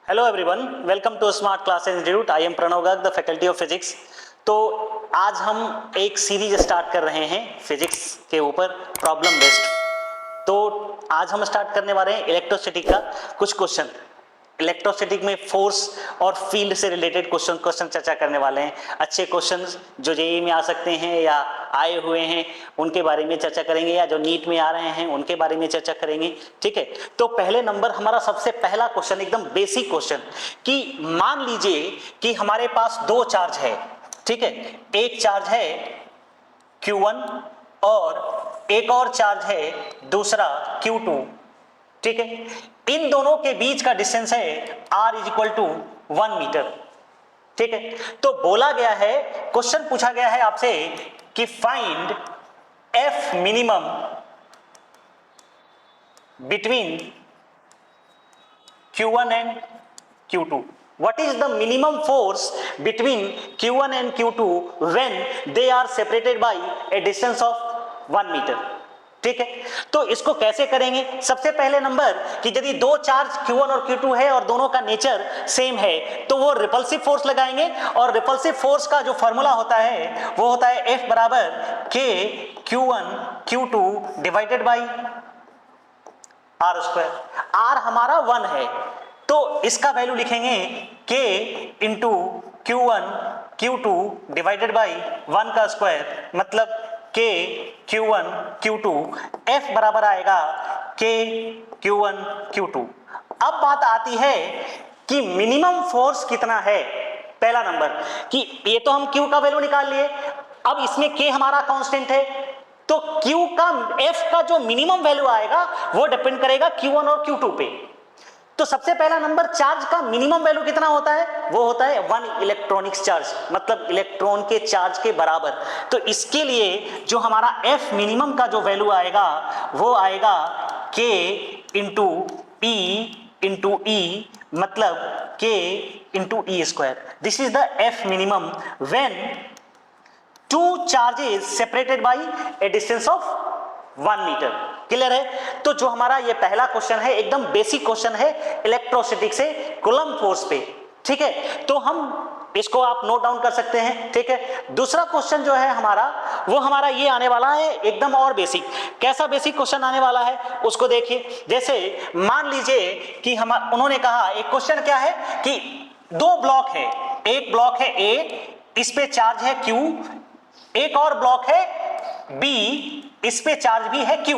Hello everyone, welcome to smart class institute. I am Pranav Garg, the faculty of physics. तो आज हम एक series start कर रहे हैं फिजिक्स के ऊपर, प्रॉब्लम बेस्ड। तो आज हम स्टार्ट करने वाले हैं इलेक्ट्रोस्टैटिक का कुछ क्वेश्चन। इलेक्ट्रोस्टैटिक में फोर्स और फील्ड से रिलेटेड क्वेश्चन चर्चा करने वाले हैं। अच्छे क्वेश्चंस जो जेईई में आ सकते हैं या आए हुए हैं उनके बारे में चर्चा करेंगे, या जो नीट में आ रहे हैं उनके बारे में चर्चा करेंगे। ठीक है, तो पहले नंबर हमारा सबसे पहला क्वेश्चन एकदम बेसिक क्वेश्चन कि मान लीजिए कि हमारे पास दो चार्ज है। ठीक है, एक चार्ज है Q1 और एक और चार्ज है दूसरा Q2। ठीक है, इन दोनों के बीच का डिस्टेंस है r is equal to 1 metre. ठीक है, तो बोला गया है, क्वेश्चन पूछा गया है आपसे कि find F minimum between Q1 and Q2। What is the minimum force between Q1 and Q2 when they are separated by a distance of 1 meter? ठीक है, तो इसको कैसे करेंगे? सबसे पहले नंबर कि यदि दो चार्ज Q1 और Q2 है और दोनों का नेचर सेम है तो वो रिपल्सिव फोर्स लगाएंगे, और रिपल्सिव फोर्स का जो फॉर्मूला होता है वो होता है F बराबर K Q1 Q2 divided by R square. R हमारा 1 है तो इसका वैल्यू लिखेंगे K into Q1 Q2 divided by 1 का स्क्वायर, मतलब K Q1 Q2। F बराबर आएगा K Q1 Q2। अब बात आती है कि मिनिमम फोर्स कितना है। पहला नंबर कि ये तो हम Q का वैल्यू निकाल लिए, अब इसमें K हमारा कांस्टेंट है, तो Q का F का जो मिनिमम वैल्यू आएगा वो डिपेंड करेगा Q1 और Q2 पे। तो सबसे पहला नंबर, चार्ज का मिनिमम वैल्यू कितना होता है? वो होता है 1 इलेक्ट्रॉनिक्स चार्ज, मतलब इलेक्ट्रॉन के चार्ज के बराबर। तो इसके लिए जो हमारा F मिनिमम का जो वैल्यू आएगा वो आएगा K इंटू ई, मतलब K into e square. This is the F minimum when two charges separated by a distance of 1 metre. Clear है? तो जो हमारा ये पहला क्वेश्चन है एकदम बेसिक क्वेश्चन है इलेक्ट्रोस्टैटिक से कूलम्ब फोर्स पे। ठीक है, तो हम इसको आप नोट डाउन कर सकते हैं। ठीक है, दूसरा क्वेश्चन जो है हमारा वो हमारा ये आने वाला है एकदम और बेसिक। कैसा बेसिक क्वेश्चन आने वाला है उसको देखिए। जैसे मान लीजिए कि हम उन्होंने कहा, एक क्वेश्चन क्या है कि दो ब्लॉक है, एक ब्लॉक है A, इस पे चार्ज है Q, एक और ब्लॉक है B, इस पे चार्ज भी है Q,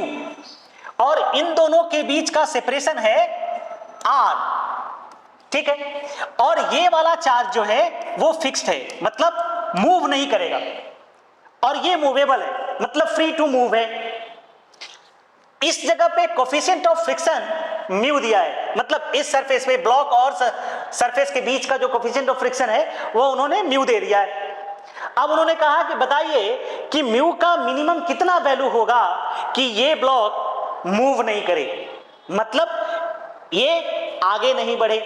और इन दोनों के बीच का सेपरेशन है R। ठीक है, और ये वाला चार्ज जो है वो फिक्स्ड है, मतलब मूव नहीं करेगा, और ये मूवेबल है, मतलब फ्री टू मूव है। इस जगह पे कोफिशिएंट ऑफ फ्रिक्शन म्यू दिया है, मतलब इस सरफेस पे ब्लॉक और सरफेस के बीच का जो कोफिशिएंट ऑफ फ्रिक्शन है वो उन्होंने म्यू दे दिया है। अब उन्होंने कहा कि बताइए कि म्यू का मिनिमम कितना वैल्यू होगा कि ये ब्लॉक मूव नहीं करे, मतलब ये आगे नहीं बढ़े,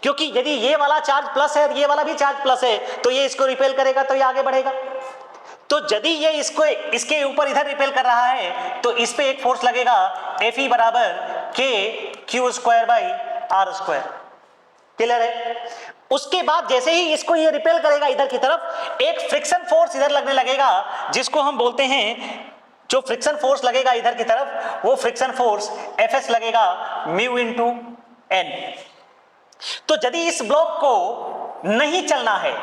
क्योंकि यदि ये वाला चार्ज प्लस है और ये वाला भी चार्ज प्लस है तो ये इसको रिपेल करेगा तो ये आगे बढ़ेगा। तो यदि ये इसको इसके ऊपर इधर रिपेल कर रहा है तो इस पे एक फोर्स लगेगा Fe बराबर K Q square by R square. Clear है? उसके बाद जैसे ही इसको ये रिपेल करेगा इधर की तरफ, एक फ्रिक्शन फोर्स इधर लगने लगेगा जिसको हम बोलते हैं, जो फ्रिक्शन फोर्स लगेगा इधर की तरफ वो फ्रिक्शन फोर्स Fs लगेगा म्यू इंटू n। तो यदि इस ब्लॉक को नहीं चलना है,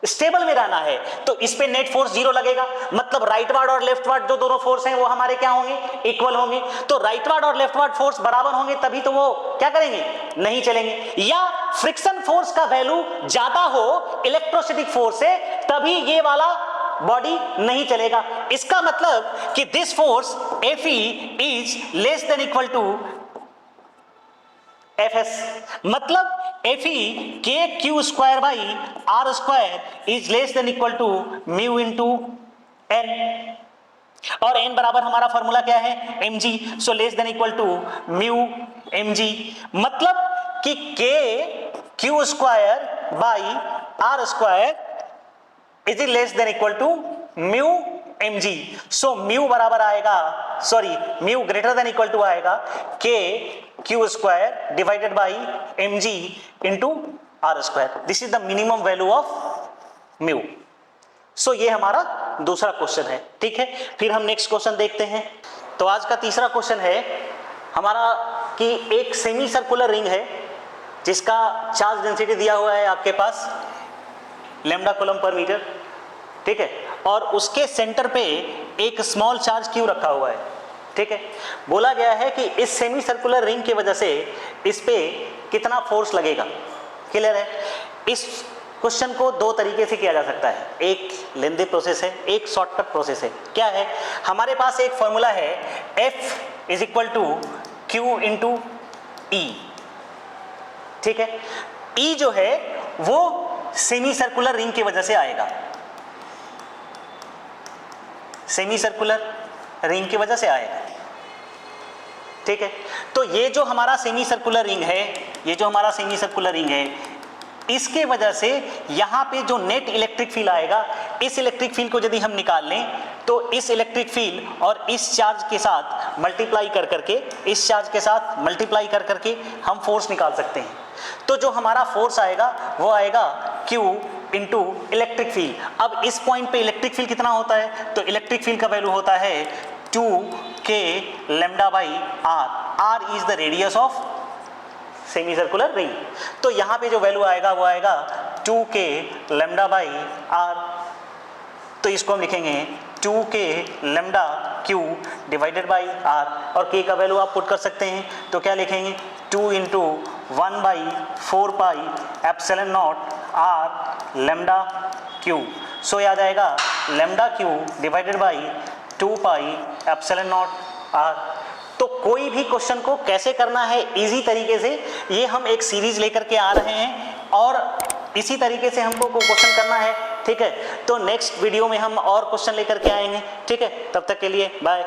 स्टेबल में रहना है, तो इस पे नेट फोर्स 0 लगेगा, मतलब राइटवर्ड और लेफ्टवर्ड जो दोनों फोर्स हैं वो हमारे क्या होंगे? इक्वल होंगे। तो राइटवर्ड और लेफ्टवर्ड फोर्स बराबर होंगे तभी तो वो क्या करेंगे? नहीं चलेंगे। या फ्रिक्शन फोर्स का वैल्यू ज्यादा हो इलेक्ट्रोस्टैटिक फोर्स से तभी ये वाला बॉडी नहीं चलेगा। इसका मतलब कि this force Fe is less than equal to Fs, मतलब Fe K Q square by R square is less than equal to mu into n, और n बराबर हमारा फॉर्मूला क्या है? mg, so less than equal to mu mg, मतलब कि K Q square by R square is less than equal to mu mg, so mu बराबर आएगा, sorry mu greater than equal to आएगा K Q square divided by M G into R square. This is the minimum value of mu. So ये हमारा दूसरा question है. ठीक है, फिर हम नेक्स्ट क्वेश्चन देखते हैं. तो आज का तीसरा क्वेश्चन है हमारा कि एक सेमी सर्कुलर रिंग है जिसका चार्ज डेंसिटी दिया हुआ है आपके पास लैम्डा कूलम पर मीटर. ठीक है, और उसके सेंटर पे एक स्मॉल चार्ज क्यू रखा हुआ है. ठीक है, बोला गया है कि इस सेमी सर्कुलर रिंग की वजह से इस पे कितना फोर्स लगेगा. क्लियर है. इस क्वेश्चन को दो तरीके से किया जा सकता है. एक लेंथी प्रोसेस है, एक शॉर्टकट प्रोसेस है. क्या है, हमारे पास एक फॉर्मूला है F is equal to Q into E. ठीक है, E जो है वो सेमी सर्कुलर रिंग की वजह से आएगा, सेमी सर्कुलर रिंग की वजह से आएगा. ठीक है, तो ये जो हमारा सेमी सर्कुलर रिंग है, ये जो हमारा सेमी सर्कुलर रिंग है, इसके वजह से यहाँ पे जो नेट इलेक्ट्रिक फील्ड आएगा, इस इलेक्ट्रिक फील्ड को यदि हम निकाल लें तो इस इलेक्ट्रिक फील्ड और इस चार्ज के साथ मल्टीप्लाई कर करके, इस चार्ज के साथ मल्टीप्लाई कर करके हम फोर्स निकाल सकते हैं. तो जो हमारा फोर्स आएगा वो आएगा Q इंटू इलेक्ट्रिक फील्ड. अब इस पॉइंट पे इलेक्ट्रिक फील्ड कितना होता है, तो इलेक्ट्रिक फील्ड का वैल्यू होता है 2k lambda by R. R is the radius of semi circular ring. तो यहाँ पे जो वैल्यू आएगा वो आएगा 2k लैम्डा बाई आर. तो इसको हम लिखेंगे 2k lambda Q divided by R, और k का वैल्यू आप पुट कर सकते हैं. तो क्या लिखेंगे, 2 into 1 by 4 pi epsilon naught R lambda Q. So याद आएगा lambda Q divided by 2 pi epsilon naught R. तो कोई भी क्वेश्चन को कैसे करना है इजी तरीके से, ये हम एक सीरीज लेकर के आ रहे हैं और इसी तरीके से हमको क्वेश्चन करना है. ठीक है, तो नेक्स्ट वीडियो में हम और क्वेश्चन लेकर के आएंगे. ठीक है, तब तक के लिए बाय.